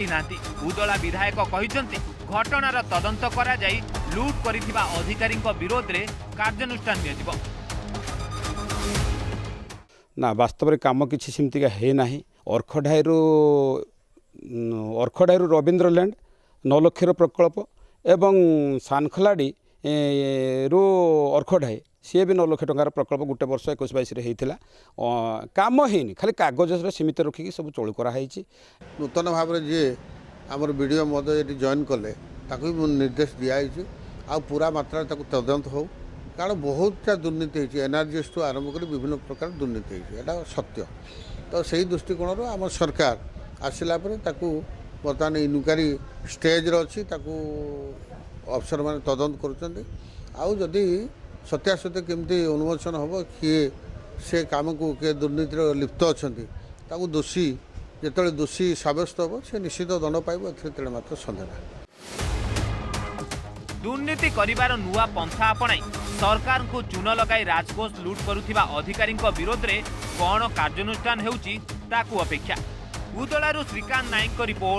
उदला विधायक कहते घटनार तदंत करा जाई लुट करिथिबा अधिकारी विरोध में कार्यानुष्ठान नियजिबो। ना वास्तव में कम किसी सेमती है ना। अर्खडाई रवींद्रलैंड 9 लाख प्रकल्प एवं सानखलाड़ी रू अर्खडाई सी भी 9 लाख टंकार प्रकल्प गोटे वर्ष 21-22 होता कम है खाली कागज सीमित रखिकी सब चोरी कराई। नूतन भाव में जी आमर वीडियो महोदय ये जॉइन कले निर्देश दिखाई आ पूरा मात्रा तदंत हो कारण बहुत दुर्नीति होती एनआरजीएस टू आरंभ कर विभिन्न प्रकार दुर्नीति होता सत्य। तो सही दृष्टिकोण आम सरकार आसला बर्तमान इनक्वारी स्टेज अच्छी अफसर मैंने तदंत करुँदी सत्यासत्य केमती उन्मोचन हम किए से काम को किए दुर्नीति लिप्त अच्छा दोषी जिते दोषी सब्यस्त हम से निश्चित दंड पाइब ए मात्र सन्देह ना। दुर्नीति करिवार नुआ पंथा अपनाई सरकार को चून लगाई राजकोष लुट करुथिबा अधिकारी विरोध में कौन कार्यानुष्ठान हेउची ताकू अपेक्षा। उदलारू श्रीकांत नायक रिपोर्ट।